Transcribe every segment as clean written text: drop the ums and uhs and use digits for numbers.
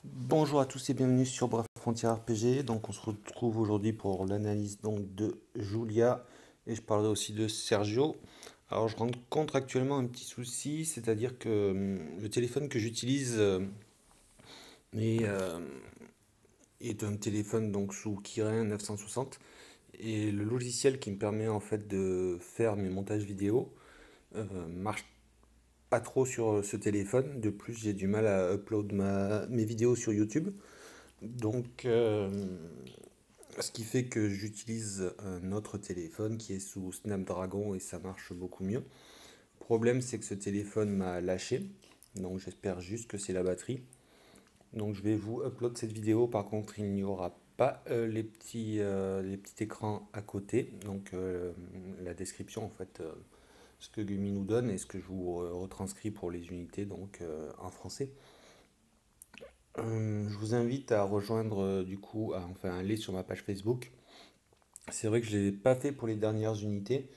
Bonjour à tous et bienvenue sur Brave Frontières RPG. Donc on se retrouve aujourd'hui pour l'analyse donc de Julia et je parlerai aussi de Sergio. Alors je rencontre actuellement un petit souci, c'est-à-dire que le téléphone que j'utilise est, euh, est un téléphone donc sous Kirin 960 et le logiciel qui me permet en fait de faire mes montages vidéo marche pas trop sur ce téléphone. De plus j'ai du mal à upload mes vidéos sur YouTube. Donc, ce qui fait que j'utilise un autre téléphone qui est sous Snapdragon et ça marche beaucoup mieux. Le problème, c'est que ce téléphone m'a lâché. Donc, j'espère juste que c'est la batterie. Donc, je vais vous upload cette vidéo. Par contre, il n'y aura pas les petits écrans à côté. Donc, la description, en fait, ce que Gumi nous donne et ce que je vous retranscris pour les unités, donc en français. Je vous invite à rejoindre du coup, enfin aller sur ma page Facebook. C'est vrai que je ne l'ai pas fait pour les dernières unités,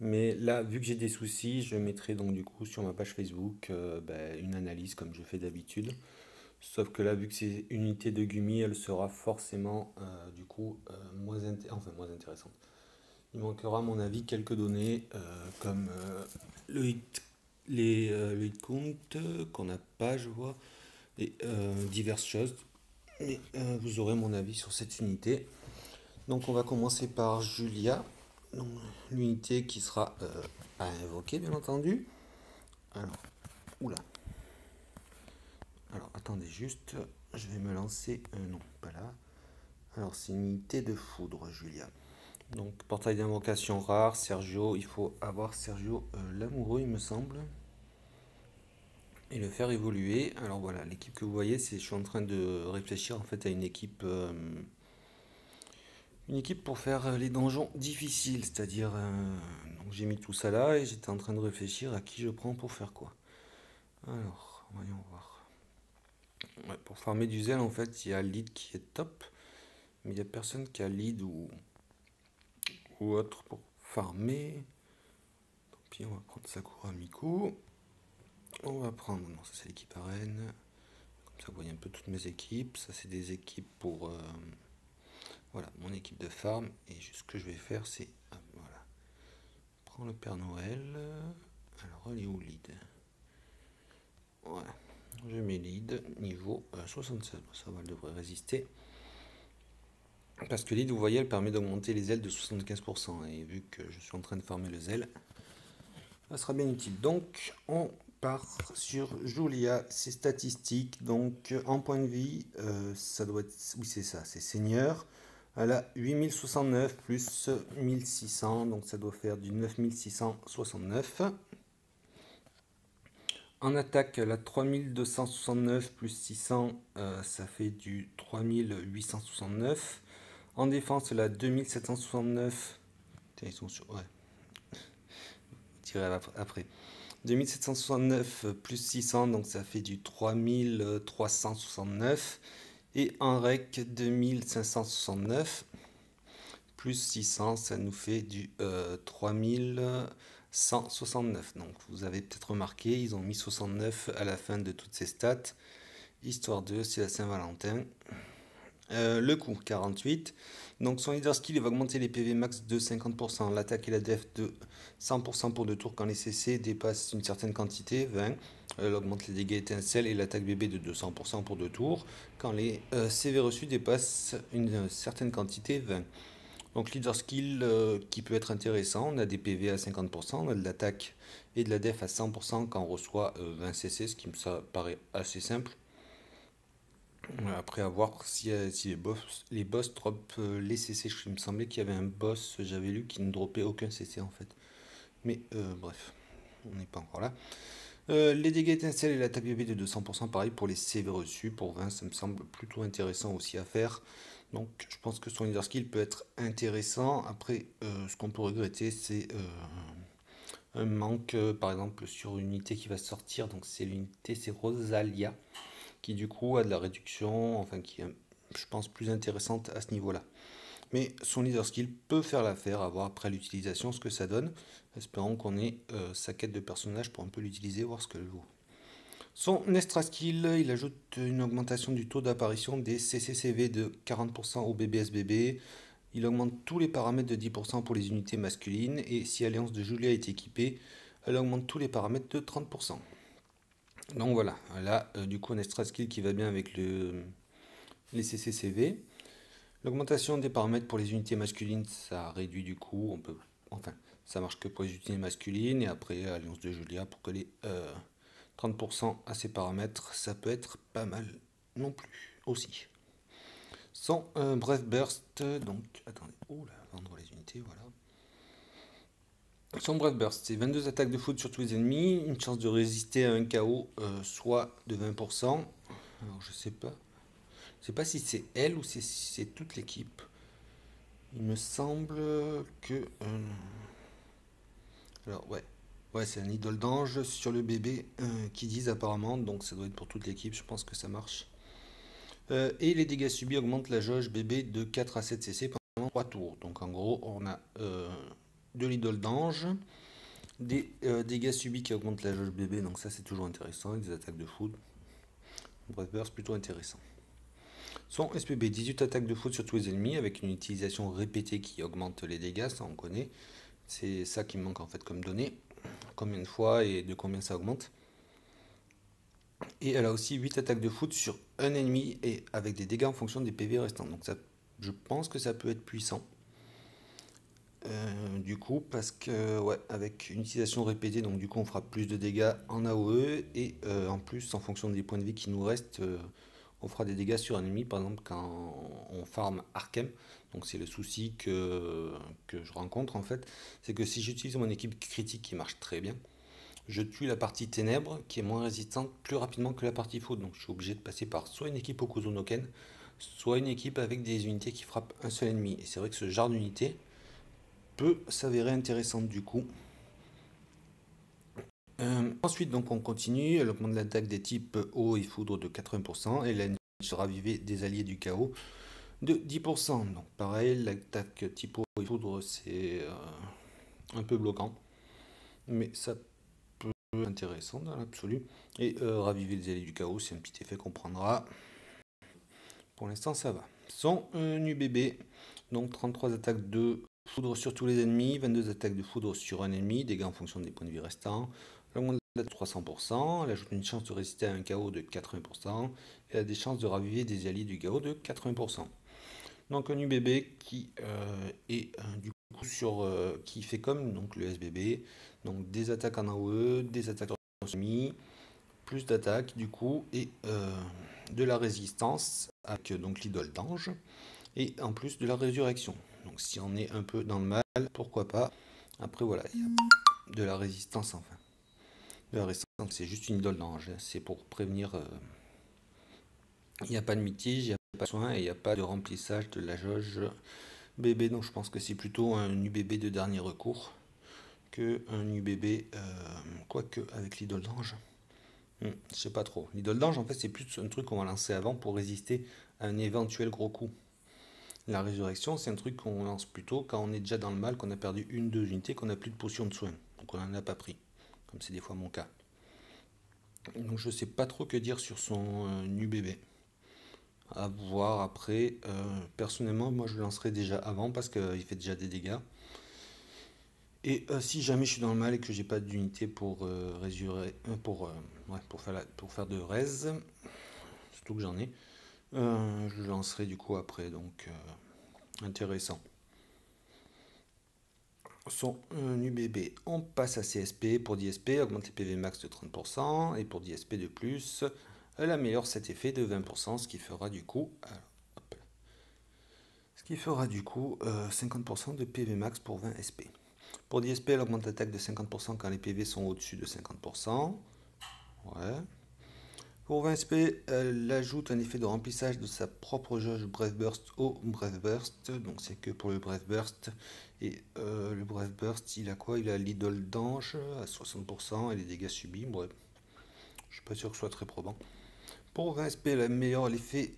mais là, vu que j'ai des soucis, je mettrai donc du coup sur ma page Facebook une analyse comme je fais d'habitude. Sauf que là, vu que c'est une unité de Gumi, elle sera forcément du coup moins intéressante. Il manquera à mon avis quelques données comme le hit, le hit count qu'on n'a pas, je vois, et diverses choses. Et vous aurez mon avis sur cette unité. Donc on va commencer par Julia, donc l'unité qui sera à invoquer bien entendu. Alors, oula. Alors attendez juste, je vais me lancer. Non, pas là. Alors c'est une unité de foudre, Julia. Donc portail d'invocation rare, Sergio, il faut avoir Sergio l'amoureux il me semble. Et le faire évoluer. Alors voilà, l'équipe que vous voyez, je suis en train de réfléchir en fait à une équipe pour faire les donjons difficiles, c'est-à-dire donc j'ai mis tout ça là et j'étais en train de réfléchir à qui je prends pour faire quoi. Alors, voyons voir. Ouais, pour farmer du zèle, en fait, il y a lead qui est top, mais il n'y a personne qui a lead ou autre pour farmer. Puis on va prendre Sakura Miku. On va prendre, non, ça c'est l'équipe arène. Comme ça, vous voyez un peu toutes mes équipes. Ça, c'est des équipes pour voilà, mon équipe de farm. Et ce que je vais faire, c'est voilà, prends le Père Noël. Alors, il est où lead? Voilà. Je mets lead niveau 76. Ça va, elle devrait résister. Parce que lead, vous voyez, elle permet d'augmenter les ailes de 75%. Et vu que je suis en train de farmer le zèle, ça sera bien utile. Donc, on part sur Julia, ses statistiques. Donc, en point de vie, ça doit être. Oui, c'est ça, c'est seigneur. Elle a 8069 plus 1600, donc ça doit faire du 9669. En attaque, elle a 3269 plus 600, ça fait du 3869. En défense, elle a 2769. Tiens, ils sont sur. Ouais, tirer après. 2769 plus 600, donc ça fait du 3369. Et en rec, 2569 plus 600, ça nous fait du 3169. Donc vous avez peut-être remarqué, ils ont mis 69 à la fin de toutes ces stats. Histoire de, c'est la Saint-Valentin. Le coup, 48. Donc son leader skill, il va augmenter les PV max de 50%, l'attaque et la def de 100% pour 2 tours quand les CC dépassent une certaine quantité, 20. Elle augmente les dégâts étincelles et l'attaque bébé de 200% pour 2 tours quand les CV reçus dépassent une certaine quantité, 20. Donc leader skill qui peut être intéressant, on a des PV à 50%, on a de l'attaque et de la def à 100% quand on reçoit 20 CC, ce qui me paraît assez simple. Après avoir si les boss drop les CC, il me semblait qu'il y avait un boss, j'avais lu, qui ne dropait aucun CC en fait. Mais bref, on n'est pas encore là. Les dégâts étincelles et l'attaque BB de 200%, pareil pour les CV reçus, pour 20, ça me semble plutôt intéressant aussi à faire. Donc je pense que son leader skill peut être intéressant. Après, ce qu'on peut regretter, c'est un manque, par exemple, sur une unité qui va sortir. Donc c'est l'unité, c'est Rosalia qui du coup a de la réduction, enfin qui est, je pense, plus intéressante à ce niveau-là. Mais son leader skill peut faire l'affaire, à voir après l'utilisation ce que ça donne. Espérons qu'on ait sa quête de personnage pour un peu l'utiliser, voir ce qu'elle vaut. Son extra skill, il ajoute une augmentation du taux d'apparition des CCCV de 40% au BBSBB. Il augmente tous les paramètres de 10% pour les unités masculines. Et si Alliance de Julia est équipée, elle augmente tous les paramètres de 30%. Donc voilà, là du coup un extra skill qui va bien avec les CCCV. L'augmentation des paramètres pour les unités masculines, ça réduit du coup, enfin, ça marche que pour les unités masculines, et après Alliance de Julia pour que les 30% à ces paramètres, ça peut être pas mal non plus aussi. Sans Breath Burst, donc attendez, oula, vendre les unités, voilà. Son Breath Burst, c'est 22 attaques de foot sur tous les ennemis, une chance de résister à un KO, soit de 20%. Alors je sais pas si c'est elle ou si c'est toute l'équipe. Il me semble que... alors ouais, c'est un idole d'ange sur le bébé qui disent apparemment, donc ça doit être pour toute l'équipe, je pense que ça marche. Et les dégâts subis augmentent la jauge bébé de 4 à 7 cc pendant 3 tours. Donc en gros, on a de l'idole d'ange, des dégâts subis qui augmentent la jauge bébé, donc ça c'est toujours intéressant, et des attaques de foot. Bref, c'est plutôt intéressant. Son SPB, 18 attaques de foot sur tous les ennemis, avec une utilisation répétée qui augmente les dégâts, ça on connaît. C'est ça qui me manque en fait comme données. Combien de fois et de combien ça augmente. Et elle a aussi 8 attaques de foot sur un ennemi et avec des dégâts en fonction des PV restants. Donc ça, je pense que ça peut être puissant. Du coup, parce que ouais, avec une utilisation répétée, donc du coup on fera plus de dégâts en AOE et en plus en fonction des points de vie qui nous restent, on fera des dégâts sur un ennemi. Par exemple quand on farm Arkham, donc c'est le souci que je rencontre en fait, c'est que si j'utilise mon équipe critique qui marche très bien, je tue la partie ténèbres qui est moins résistante plus rapidement que la partie foudre. Donc je suis obligé de passer par soit une équipe Okuzonoken, soit une équipe avec des unités qui frappent un seul ennemi. Et c'est vrai que ce genre d'unité peut s'avérer intéressante du coup. Ensuite, donc on continue. Elle augmente l'attaque des types eau et foudre de 80% et la raviver des alliés du chaos de 10%. Donc pareil, l'attaque type eau et foudre c'est un peu bloquant, mais ça intéressant dans l'absolu. Et raviver les alliés du chaos, c'est un petit effet qu'on prendra. Pour l'instant, ça va. Son UBB, donc 33 attaques de foudre sur tous les ennemis, 22 attaques de foudre sur un ennemi, dégâts en fonction des points de vie restants. L'augmente de 300%, elle ajoute une chance de résister à un KO de 80%, et elle a des chances de raviver des alliés du chaos de 80%. Donc un UBB qui est du coup qui fait comme donc le SBB, donc des attaques en AOE, des attaques en semi, plus d'attaques du coup et de la résistance avec donc l'idole d'ange et en plus de la résurrection. Donc si on est un peu dans le mal, pourquoi pas. Après voilà, il y a de la résistance enfin. De la résistance, c'est juste une idole d'ange, c'est pour prévenir. Il n'y a pas de mitige, il n'y a pas de soin et il n'y a pas de remplissage de la jauge bébé. Donc je pense que c'est plutôt un UBB de dernier recours que un UBB, quoique avec l'idole d'ange. Je sais pas trop. L'idole d'ange, en fait, c'est plus un truc qu'on va lancer avant pour résister à un éventuel gros coup. La résurrection, c'est un truc qu'on lance plutôt quand on est déjà dans le mal, qu'on a perdu une, deux unités, qu'on n'a plus de potion de soin. Donc on n'en a pas pris. Comme c'est des fois mon cas. Donc je sais pas trop que dire sur son UBB. À voir après. Personnellement, moi je le lancerai déjà avant parce qu'il fait déjà des dégâts. Et si jamais je suis dans le mal et que j'ai pas d'unité pour pour faire de res, surtout que j'en ai, je le lancerai du coup après, donc intéressant. Son UBB, on passe à CSP. Pour 10 SP, augmente les PV max de 30%, et pour 10 SP de plus, elle améliore cet effet de 20%, ce qui fera du coup, 50% de PV max pour 20 SP. Pour 10 SP, elle augmente l'attaque de 50% quand les PV sont au-dessus de 50%. Ouais. Pour 20 SP, elle ajoute un effet de remplissage de sa propre jauge Breath Burst au Breath Burst. Donc c'est que pour le Breath Burst. Et le Breath Burst, il a quoi? Il a l'idole d'ange à 60% et les dégâts subis. Bref, je suis pas sûr que ce soit très probant. Pour 20 SP, elle améliore l'effet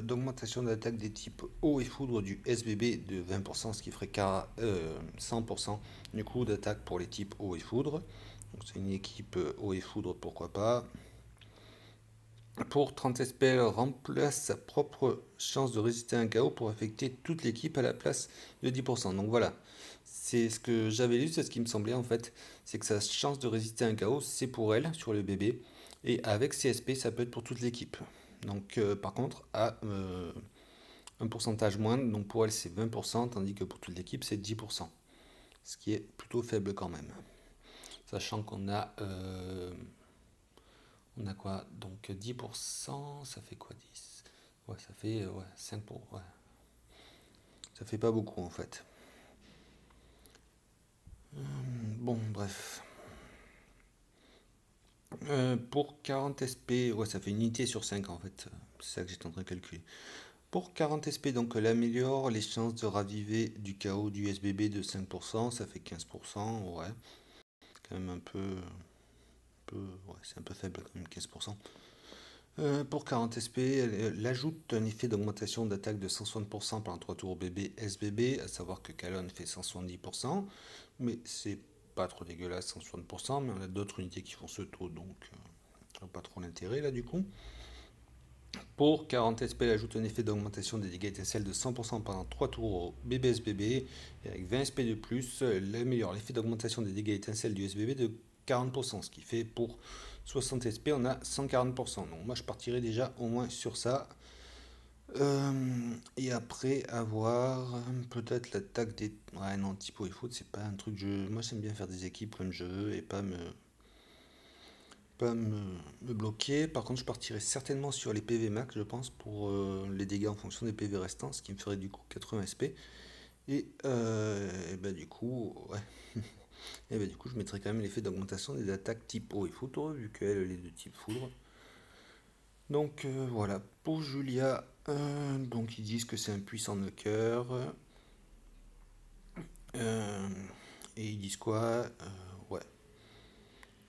d'augmentation d'attaque des types eau et foudre du SBB de 20%, ce qui ferait 100% du coup d'attaque pour les types eau et foudre. Donc c'est une équipe eau et foudre, pourquoi pas. Pour 30 SP, elle remplace sa propre chance de résister à un KO pour affecter toute l'équipe à la place de 10%. Donc voilà, c'est ce que j'avais lu, c'est ce qui me semblait en fait. C'est que sa chance de résister à un KO, c'est pour elle, sur le bébé. Et avec CSP, ça peut être pour toute l'équipe. Donc par contre, à un pourcentage moindre, donc pour elle c'est 20%, tandis que pour toute l'équipe c'est 10%. Ce qui est plutôt faible quand même. Sachant on a quoi? Donc 10%, ça fait quoi 10? Ouais, ça fait ouais, 5 pour. Ouais. Ça fait pas beaucoup en fait. Bon, bref. Pour 40 SP, ouais, ça fait une unité sur 5 en fait. C'est ça que j'étais en train de calculer. Pour 40 SP, donc elle améliore les chances de raviver du chaos du SBB de 5%, ça fait 15%, ouais. Quand même ouais, c'est un peu faible quand même, 15%. Pour 40 SP, elle ajoute un effet d'augmentation d'attaque de 160% pendant 3 tours au bébé SBB, à savoir que Calonne fait 170%, mais c'est pas trop dégueulasse 160%, mais on a d'autres unités qui font ce taux, donc pas trop l'intérêt là du coup. Pour 40 SP, elle ajoute un effet d'augmentation des dégâts étincelles de 100% pendant 3 tours au bébé SBB, et avec 20 SP de plus, elle améliore l'effet d'augmentation des dégâts étincelles du SBB de 40%, ce qui fait pour 60 SP, on a 140%. Donc moi je partirai déjà au moins sur ça. Et après avoir peut-être l'attaque des... Ouais non, typo et foot, c'est pas un truc je... Moi j'aime bien faire des équipes comme je veux et pas me bloquer. Par contre je partirai certainement sur les PV max je pense pour les dégâts en fonction des PV restants, ce qui me ferait du coup 80 SP. Et bah du coup, ouais. Et bah du coup je mettrai quand même l'effet d'augmentation des attaques type eau et foudre, vu qu'elle est de type foudre. Donc voilà, pour Julia, donc ils disent que c'est un puissant knocker. Euh, et ils disent quoi? Ouais,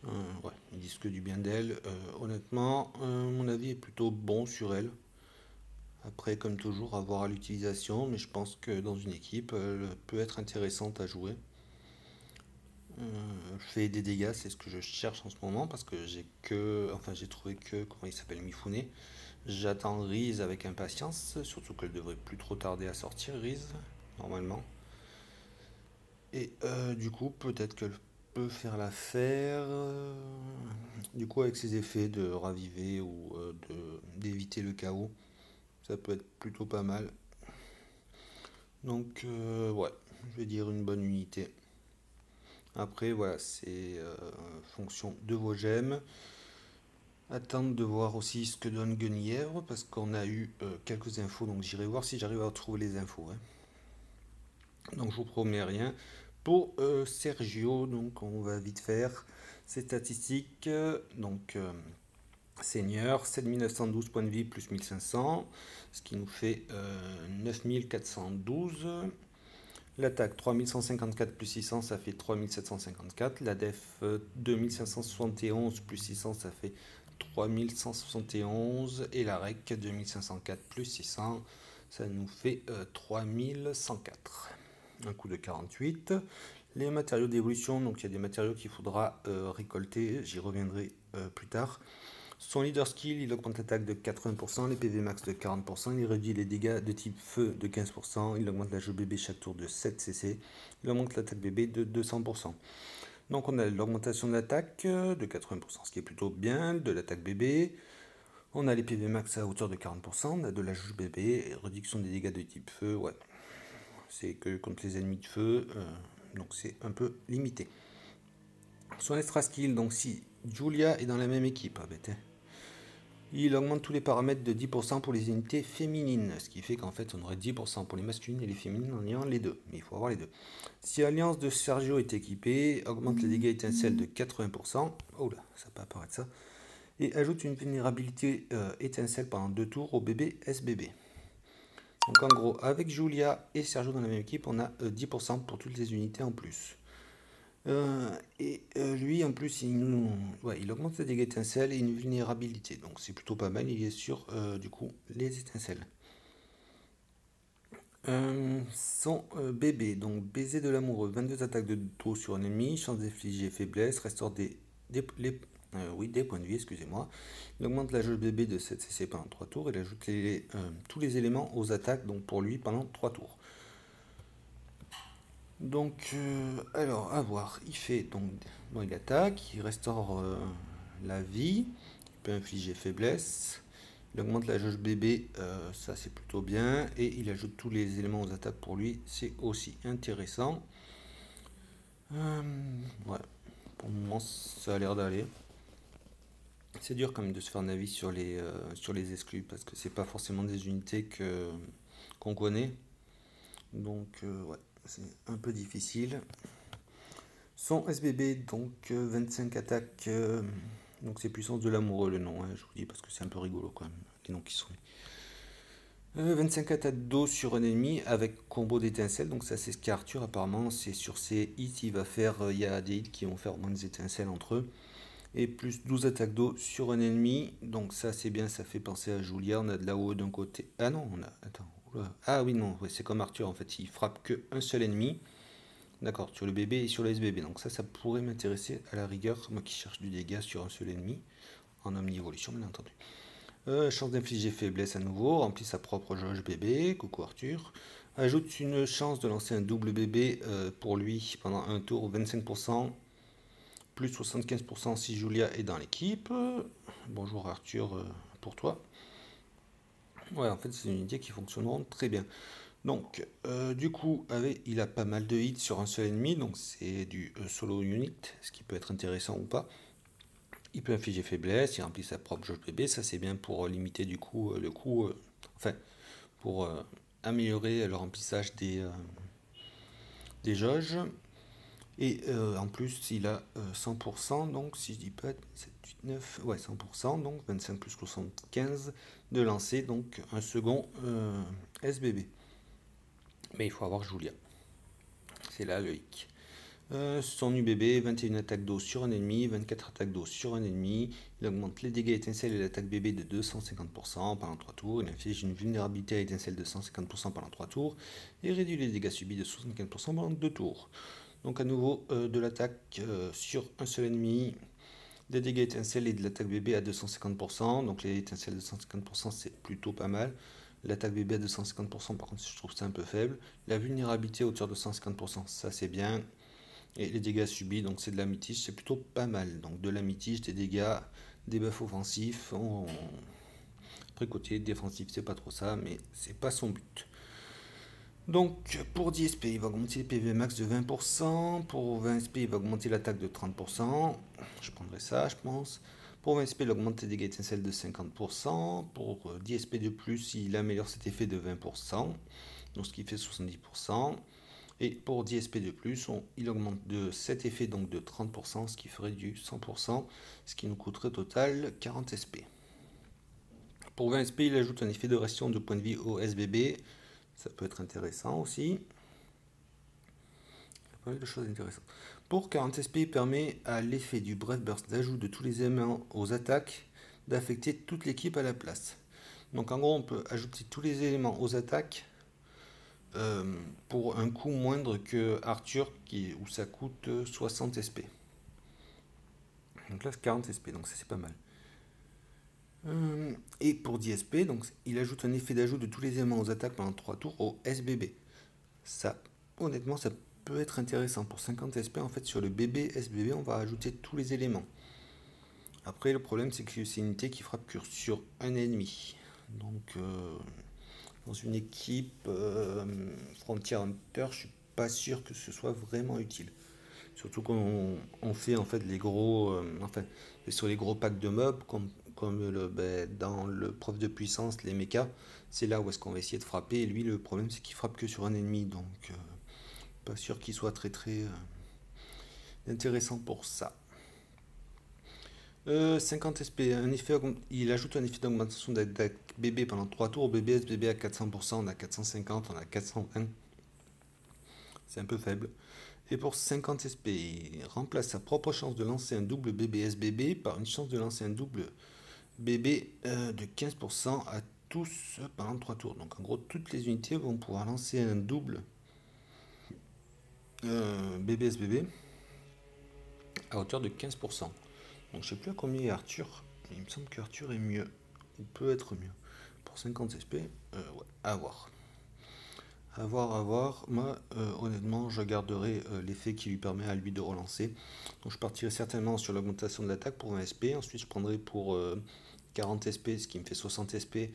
ouais, ils disent que du bien d'elle. Honnêtement, mon avis est plutôt bon sur elle. Après, comme toujours, à voir à l'utilisation, mais je pense que dans une équipe, elle peut être intéressante à jouer. Fait des dégâts, c'est ce que je cherche en ce moment parce que j'ai trouvé que, comment il s'appelle, Mifune. J'attends Rize avec impatience, surtout qu'elle devrait plus trop tarder à sortir, Rize, normalement. Et du coup, peut-être qu'elle peut faire l'affaire. Du coup, avec ses effets de raviver ou d'éviter le chaos, ça peut être plutôt pas mal. Donc, ouais, je vais dire une bonne unité. Après, voilà, c'est fonction de vos gemmes. Attendre de voir aussi ce que donne Guenièvre, parce qu'on a eu quelques infos, donc j'irai voir si j'arrive à retrouver les infos, hein. Donc je vous promets rien. Pour Sergio, donc on va vite faire ses statistiques. Donc seigneur, 7912 points de vie plus 1500, ce qui nous fait 9412. L'attaque 3154 plus 600, ça fait 3754. La def 2571 plus 600, ça fait 3171. Et la rec 2504 plus 600, ça nous fait 3104. Un coup de 48. Les matériaux d'évolution, donc il y a des matériaux qu'il faudra récolter, j'y reviendrai plus tard. Son leader skill, il augmente l'attaque de 80%, les PV max de 40%, il réduit les dégâts de type feu de 15%, il augmente la jeu bébé chaque tour de 7 cc, il augmente l'attaque bébé de 200%. Donc on a l'augmentation de l'attaque de 80%, ce qui est plutôt bien, de l'attaque bébé. On a les PV max à hauteur de 40%, on a de la jeu bébé, réduction des dégâts de type feu, ouais. C'est que contre les ennemis de feu, donc c'est un peu limité. Son extra skill, donc si Julia est dans la même équipe, il augmente tous les paramètres de 10% pour les unités féminines, ce qui fait qu'en fait on aurait 10% pour les masculines et les féminines en ayant les deux, mais il faut avoir les deux. Si l'alliance de Sergio est équipée, augmente les dégâts étincelles de 80%, oh là, ça peut apparaître ça, et ajoute une vulnérabilité étincelle pendant 2 tours au bébé SBB. Donc en gros, avec Julia et Sergio dans la même équipe, on a 10% pour toutes les unités en plus. Lui, en plus, il augmente les dégâts étincelles et une vulnérabilité. Donc c'est plutôt pas mal. Il est sur, du coup, les étincelles. Son bébé, donc baiser de l'amoureux, 22 attaques de dos sur un ennemi, chance d'infliger faiblesse, restaure Oui, des points de vie, excusez-moi. Il augmente la jauge bébé de 7 CC pendant 3 tours. Il ajoute tous les éléments aux attaques, donc pour lui, pendant 3 tours. Donc, alors, à voir. Il fait donc. Bon, il attaque, il restaure la vie, il peut infliger faiblesse. Il augmente la jauge bébé, ça c'est plutôt bien. Et il ajoute tous les éléments aux attaques pour lui, c'est aussi intéressant. Ouais, pour le moment, ça a l'air d'aller. C'est dur quand même de se faire un avis sur les exclus parce que c'est pas forcément des unités qu'on connaît. Donc, ouais, c'est un peu difficile. Son SBB, donc 25 attaques. Donc c'est puissance de l'amoureux le nom, hein, je vous dis parce que c'est un peu rigolo quand même, les noms qui sont. 25 attaques d'eau sur un ennemi avec combo d'étincelles, donc ça c'est ce qu'Arthur apparemment, c'est sur ses hits, il va faire, il y a des hits qui vont faire moins des étincelles entre eux. Et plus 12 attaques d'eau sur un ennemi, donc ça c'est bien, ça fait penser à Julia, on a de la haut d'un côté. Ah non, on a. Attends, oula. Ah oui, non, ouais, c'est comme Arthur en fait, il frappe qu'un seul ennemi. D'accord, sur le bébé et sur le SBB. Donc ça pourrait m'intéresser à la rigueur, moi qui cherche du dégât sur un seul ennemi, en omni-évolution bien entendu. Chance d'infliger faiblesse à nouveau, remplit sa propre jauge bébé, coucou Arthur. Ajoute une chance de lancer un double bébé pour lui pendant un tour, 25%, plus 75% si Julia est dans l'équipe. Bonjour Arthur pour toi. Ouais, en fait c'est une unité qui fonctionneront très bien. Donc, du coup, il a pas mal de hits sur un seul ennemi, donc c'est du solo unit, ce qui peut être intéressant ou pas. Il peut infliger faiblesse, il remplit sa propre jauge bébé, ça c'est bien pour limiter du coup le coût, enfin, pour améliorer le remplissage des jauges. Et en plus, il a 100%, donc si je dis pas 7, 8, 9, ouais, 100%, donc 25 plus 75 de lancer, donc un second SBB. Mais il faut avoir Julia. C'est là le hic. Son UBB, 21 attaques d'eau sur un ennemi, 24 attaques d'eau sur un ennemi. Il augmente les dégâts étincelles et l'attaque bébé de 250% pendant 3 tours. Il inflige une vulnérabilité à étincelle de 150% pendant 3 tours. Et réduit les dégâts subis de 75% pendant 2 tours. Donc à nouveau de l'attaque sur un seul ennemi. Des dégâts étincelles et de l'attaque bébé à 250%. Donc les étincelles de 150% c'est plutôt pas mal. L'attaque bébé à 250%, par contre, je trouve ça un peu faible. La vulnérabilité à hauteur de 150%, ça c'est bien. Et les dégâts subis, donc c'est de la mitige, c'est plutôt pas mal. Donc de la mitige, des dégâts, des buffs offensifs. Après, côté défensif, c'est pas trop ça, mais c'est pas son but. Donc pour 10 SP, il va augmenter le PV max de 20%. Pour 20 SP, il va augmenter l'attaque de 30%. Je prendrai ça, je pense. Pour 20 SP, il augmente les dégâts étincelles de 50%. Pour 10 SP de plus, il améliore cet effet de 20%. Donc ce qui fait 70%. Et pour 10 SP de plus, il augmente de cet effet donc de 30%, ce qui ferait du 100%, ce qui nous coûterait au total 40 SP. Pour 20 SP, il ajoute un effet de ration de points de vie au SBB. Ça peut être intéressant aussi. Il y a pas mal de choses intéressantes. Pour 40 SP, il permet à l'effet du Breath Burst d'ajout de tous les éléments aux attaques d'affecter toute l'équipe à la place. Donc en gros, on peut ajouter tous les éléments aux attaques pour un coût moindre que Arthur où ça coûte 60 SP. Donc là c'est 40 SP, donc ça c'est pas mal. Et pour 10 SP, donc il ajoute un effet d'ajout de tous les éléments aux attaques pendant 3 tours au SBB. Ça, honnêtement, ça peut être intéressant. Pour 50 SP, en fait, sur le bébé SBB, on va ajouter tous les éléments. Après, le problème, c'est que c'est une unité qui frappe que sur un ennemi. Donc, dans une équipe Frontier Hunter, je suis pas sûr que ce soit vraiment utile. Surtout quand on fait en fait les gros, enfin, sur les gros packs de mobs, comme dans le preuve de puissance, les mechas, c'est là où est-ce qu'on va essayer de frapper. Et lui, le problème, c'est qu'il frappe que sur un ennemi, donc pas sûr qu'il soit très très intéressant pour ça. 50 SP, il ajoute un effet d'augmentation d'attaque bébé pendant 3 tours. Bébé SBB à 400%, on a 450, on a 420. C'est un peu faible. Et pour 50 SP, il remplace sa propre chance de lancer un double bébé SBB par une chance de lancer un double bébé de 15% à tous pendant 3 tours. Donc en gros, toutes les unités vont pouvoir lancer un double bébé SBB à hauteur de 15%. Donc je sais plus à combien est Arthur, mais il me semble qu'Arthur est mieux. Il peut être mieux. Pour 50 SP, ouais, à voir. À voir, à voir. Moi, honnêtement, je garderai l'effet qui lui permet à lui de relancer. Donc je partirai certainement sur l'augmentation de l'attaque pour 20 SP. Ensuite, je prendrai pour 40 SP, ce qui me fait 60 SP,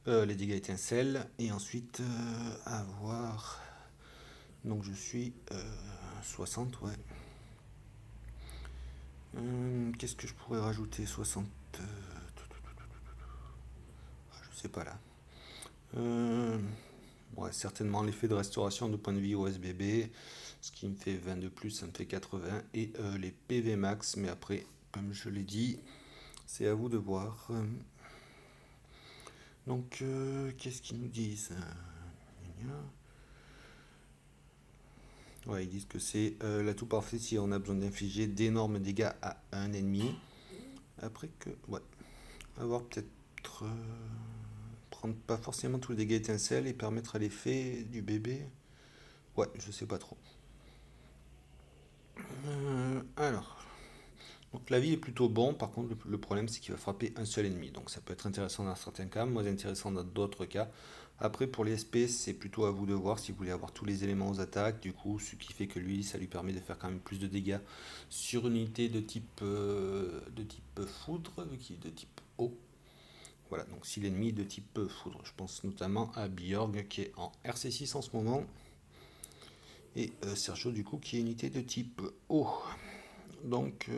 les dégâts étincelles. Et ensuite, à voir. Donc je suis 60, ouais. Qu'est-ce que je pourrais rajouter 60 je sais pas là. Ouais, certainement l'effet de restauration de points de vie au SBB, ce qui me fait 20 de plus, ça me fait 80. Et les PV max, mais après, comme je l'ai dit, c'est à vous de voir. Donc, qu'est-ce qu'ils nous disent? Ouais, ils disent que c'est l'atout parfait si on a besoin d'infliger d'énormes dégâts à un ennemi. Après que, ouais, avoir peut-être prendre pas forcément tous les dégâts étincelles et permettre à l'effet du bébé. Ouais, je sais pas trop. Alors, donc la vie est plutôt bon, par contre le problème c'est qu'il va frapper un seul ennemi, donc ça peut être intéressant dans certains cas, moins intéressant dans d'autres cas. Après pour les SP c'est plutôt à vous de voir si vous voulez avoir tous les éléments aux attaques, du coup ce qui fait que lui ça lui permet de faire quand même plus de dégâts sur une unité de type foudre, de type eau. Voilà, donc si l'ennemi est de type foudre, je pense notamment à Bjorg qui est en RC6 en ce moment, et Sergio du coup qui est unité de type eau. Donc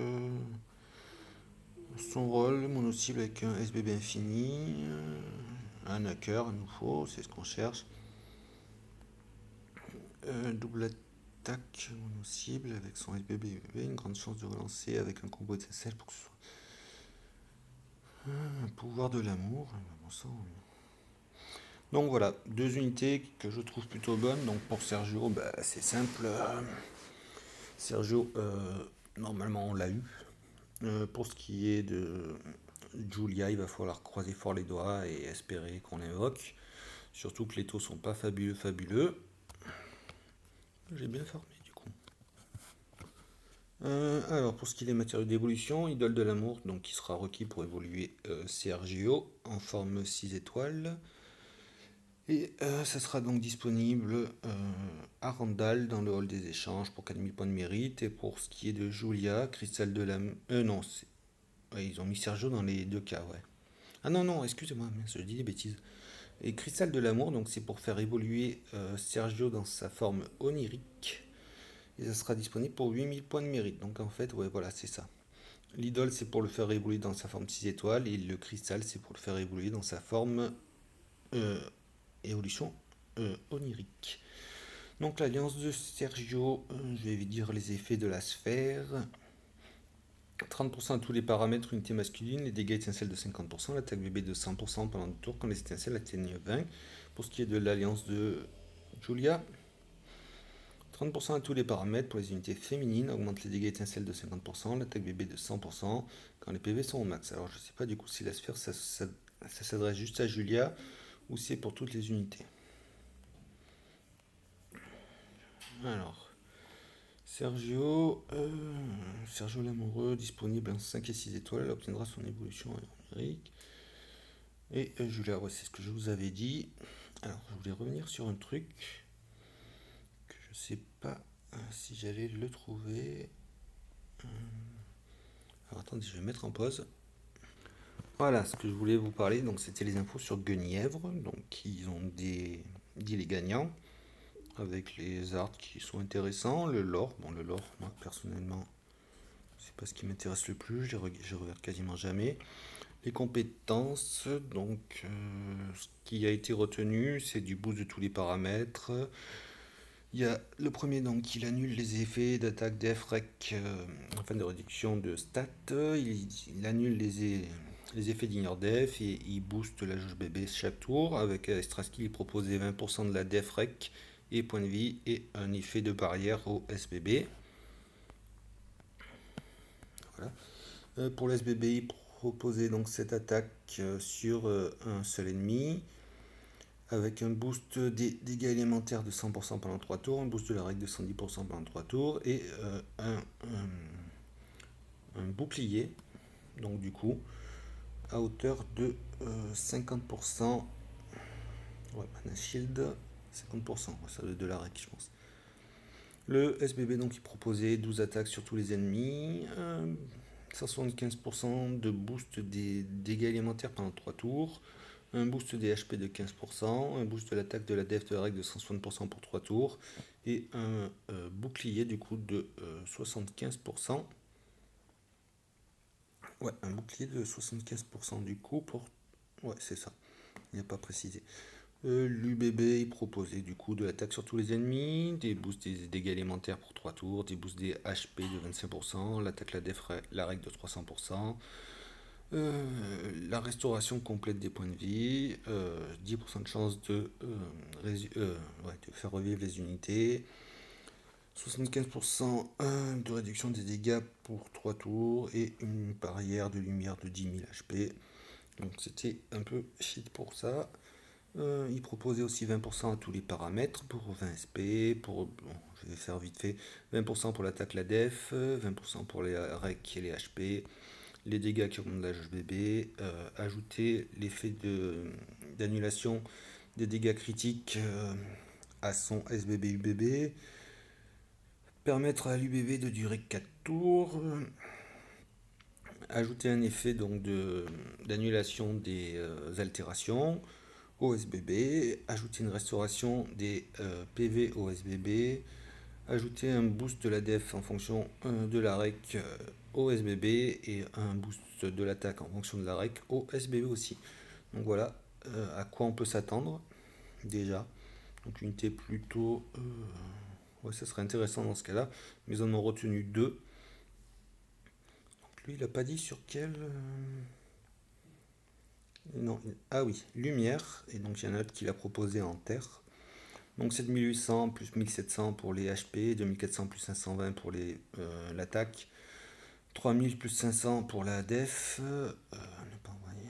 son rôle, mono-cible avec un SBB infini, un hacker, il nous faut, c'est ce qu'on cherche. Double attaque, mono-cible avec son SBB, une grande chance de relancer avec un combo TSL pour que ce soit un pouvoir de l'amour. Bon sang. Donc voilà, deux unités que je trouve plutôt bonnes. Donc pour Sergio, bah, c'est simple. Sergio, normalement on l'a eu. Pour ce qui est de Julia, il va falloir croiser fort les doigts et espérer qu'on l'invoque. Surtout que les taux sont pas fabuleux, fabuleux. J'ai bien formé du coup. Alors pour ce qui est des matériaux d'évolution, idole de l'amour, donc qui sera requis pour évoluer Sergio en forme 6 étoiles. Et ça sera donc disponible à Randall dans le hall des échanges pour 4000 points de mérite. Et pour ce qui est de Julia, cristal de l'amour. Non, ouais, ils ont mis Sergio dans les deux cas, ouais. Ah non, non, excusez-moi, je dis des bêtises. Et cristal de l'amour, donc c'est pour faire évoluer Sergio dans sa forme onirique. Et ça sera disponible pour 8000 points de mérite. Donc en fait, ouais, voilà, c'est ça. L'idole, c'est pour le faire évoluer dans sa forme 6 étoiles. Et le cristal, c'est pour le faire évoluer dans sa forme euh, évolution onirique. Donc l'alliance de Sergio, je vais dire les effets de la sphère. 30% à tous les paramètres unités masculines, les dégâts étincelles de 50%, l'attaque bébé de 100% pendant le tour quand les étincelles atteignent 20. Pour ce qui est de l'alliance de Julia, 30% à tous les paramètres pour les unités féminines, augmente les dégâts étincelles de 50%, l'attaque bébé de 100% quand les PV sont au max. Alors je sais pas du coup si la sphère ça s'adresse juste à Julia ou c'est pour toutes les unités. Alors, Sergio l'amoureux, disponible en 5 et 6 étoiles, elle obtiendra son évolution numérique. Et Julia, ouais, c'est ce que je vous avais dit. Alors, je voulais revenir sur un truc que je sais pas si j'allais le trouver. Alors, attendez, je vais mettre en pause. Voilà ce que je voulais vous parler. Donc, c'était les infos sur Guenièvre. Donc, ils ont dit les gagnants avec les arts qui sont intéressants. Le lore, bon, le lore, moi personnellement, c'est pas ce qui m'intéresse le plus. Je regarde quasiment jamais. Les compétences, donc ce qui a été retenu, c'est du boost de tous les paramètres. Il y a le premier, donc il annule les effets d'attaque d'EFREC afin de réduction de stats. Il annule les effets d'ignore def et il booste la jauge bébé chaque tour. Avec extra skill, il proposait 20% de la DEFREC et points de vie et un effet de barrière au SBB. Voilà. Pour le SBB, il proposait donc cette attaque sur un seul ennemi avec un boost des dégâts élémentaires de 100% pendant 3 tours, un boost de la règle de 110% pendant 3 tours et un bouclier Donc du coup, à hauteur de 50%. Ouais, Mana Shield, 50%, ça doit être de la rec, je pense. Le SBB, donc, il proposait 12 attaques sur tous les ennemis, 175% de boost des dégâts élémentaires pendant 3 tours, un boost des HP de 15%, un boost de l'attaque de la def de règle de 160% pour 3 tours, et un bouclier du coup de 75%. Ouais, un bouclier de 75% du coup pour... Ouais, c'est ça, il n'y a pas précisé. L'UBB il proposait du coup de l'attaque sur tous les ennemis, des boosts des dégâts élémentaires pour 3 tours, des boosts des HP de 25%, l'attaque la def la règle de 300%, la restauration complète des points de vie, 10% de chance de faire revivre les unités, 75% de réduction des dégâts pour 3 tours et une barrière de lumière de 10 000 HP. Donc c'était un peu shit pour ça. Il proposait aussi 20% à tous les paramètres pour 20 SP, bon, je vais faire vite fait, 20% pour l'attaque, la def, 20% pour les rec et les HP, les dégâts qui augmentent l'âge bébé, ajouter l'effet d'annulation des dégâts critiques à son SBB UBB, permettre à l'UBB de durer 4 tours, ajouter un effet donc d'annulation des altérations au SBB, ajouter une restauration des PV au SBB, ajouter un boost de la def en fonction de la rec au SBB et un boost de l'attaque en fonction de la rec au SBB aussi. Donc voilà à quoi on peut s'attendre déjà. Donc unité plutôt... ouais, ça serait intéressant dans ce cas-là, mais ils en ont retenu deux. Donc lui, il n'a pas dit sur quel... Non, ah oui, lumière, et donc il y en a un autre qui l'a proposé en terre. Donc 7800 plus 1700 pour les HP, 2400 plus 520 pour l'attaque, 3000 plus 500 pour la def, ne pas envoyer.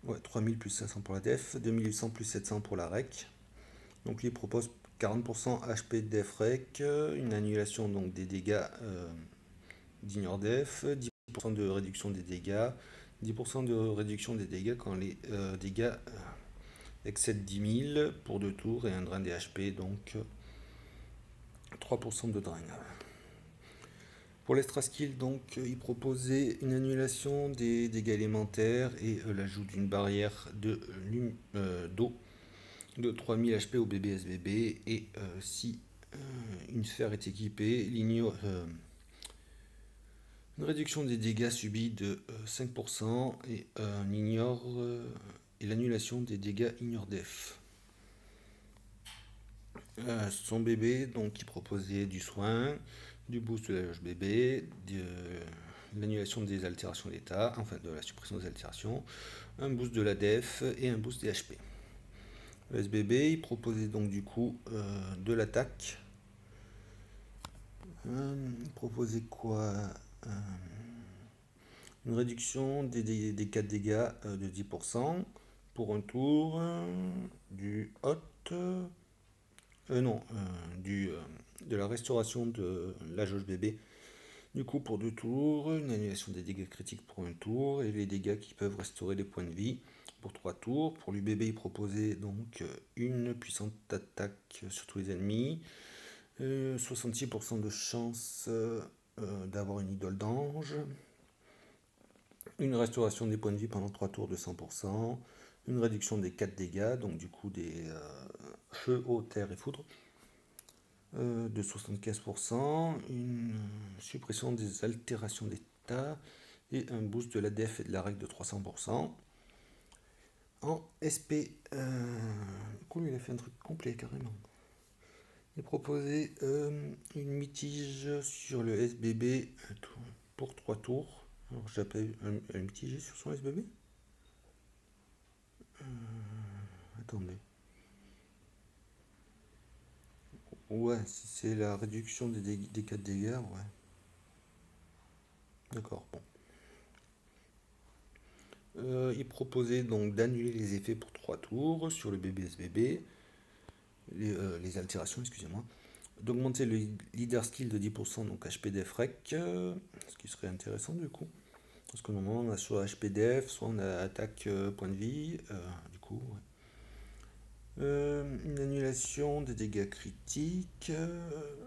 Ouais, 3000 plus 500 pour la def, 2800 plus 700 pour la rec. Donc il propose 40% HP def rec, une annulation donc des dégâts d'ignore def, 10% de réduction des dégâts, 10% de réduction des dégâts quand les dégâts excèdent 10 000 pour 2 tours et un drain des HP, donc 3% de drain. Pour l'extra skill, donc, il proposait une annulation des dégâts élémentaires et l'ajout d'une barrière d'eau de 3000 HP au BBSBB. Et si une sphère est équipée, une réduction des dégâts subis de 5% et et l'annulation des dégâts ignore def. Son bébé, donc, il proposait du soin, du boost de la loge bébé, de l'annulation des altérations d'état, enfin de la suppression des altérations, un boost de la def et un boost des HP. Le SBB, il proposait donc du coup de l'attaque. Il proposait quoi une réduction des 4 dégâts de 10% pour un tour, du hot, non, de la restauration de la jauge bébé. Du coup, pour 2 tours, une annulation des dégâts critiques pour un tour et les dégâts qui peuvent restaurer les points de vie pour 3 tours. Pour l'UBB, il proposait donc une puissante attaque sur tous les ennemis, 66% de chance d'avoir une idole d'ange, une restauration des points de vie pendant 3 tours de 100%, une réduction des 4 dégâts, donc du coup des feu, eau, terre et foudre, de 75%, une suppression des altérations d'état et un boost de la def et de la règle de 300%. En SP, du coup, il a fait un truc complet carrément. Il proposait une mitige sur le SBB pour 3 tours. Alors, j'appelle un mitigé sur son SBB. Attendez. Ouais, si c'est la réduction des 4 dégâts, ouais. D'accord, bon. Il proposait donc d'annuler les effets pour 3 tours sur le BBSBB, les altérations, excusez-moi, d'augmenter le leader skill de 10%, donc HP def rec, ce qui serait intéressant du coup. Parce que normalement on a soit HPDF, soit on a attaque point de vie. Du coup, ouais. Une annulation des dégâts critiques,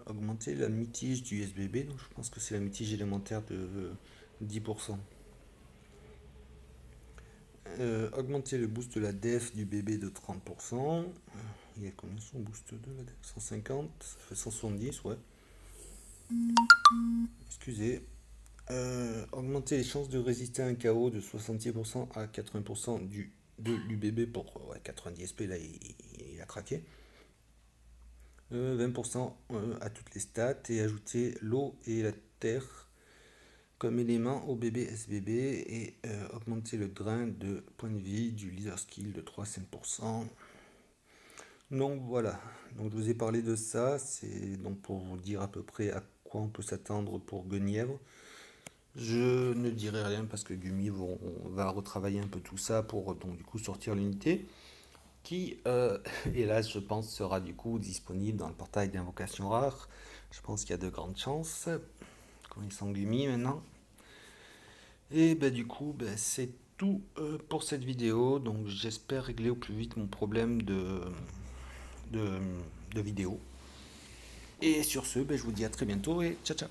augmenter la mitige du SBB, donc je pense que c'est la mitige élémentaire de 10%. Augmenter le boost de la def du bébé de 30%. Il y a combien son boost de la def? 150, ça fait 170, ouais. Excusez. Augmenter les chances de résister à un KO de 70% à 80% de l'UBB pour 90 SP, là il a craqué. 20% à toutes les stats et ajouter l'eau et la terre comme élément au bébé SBB et augmenter le drain de points de vie du leader skill de 3-5%. Donc voilà, donc je vous ai parlé de ça, c'est donc pour vous dire à peu près à quoi on peut s'attendre pour Guenièvre. Je ne dirai rien parce que Gumi on va retravailler un peu tout ça pour donc du coup sortir l'unité qui hélas je pense sera du coup disponible dans le portail d'invocation rare. Je pense qu'il y a de grandes chances connaissant Gumi maintenant. Et bah du coup bah, c'est tout pour cette vidéo, donc j'espère régler au plus vite mon problème de vidéo. Et sur ce, bah, je vous dis à très bientôt et ciao ciao.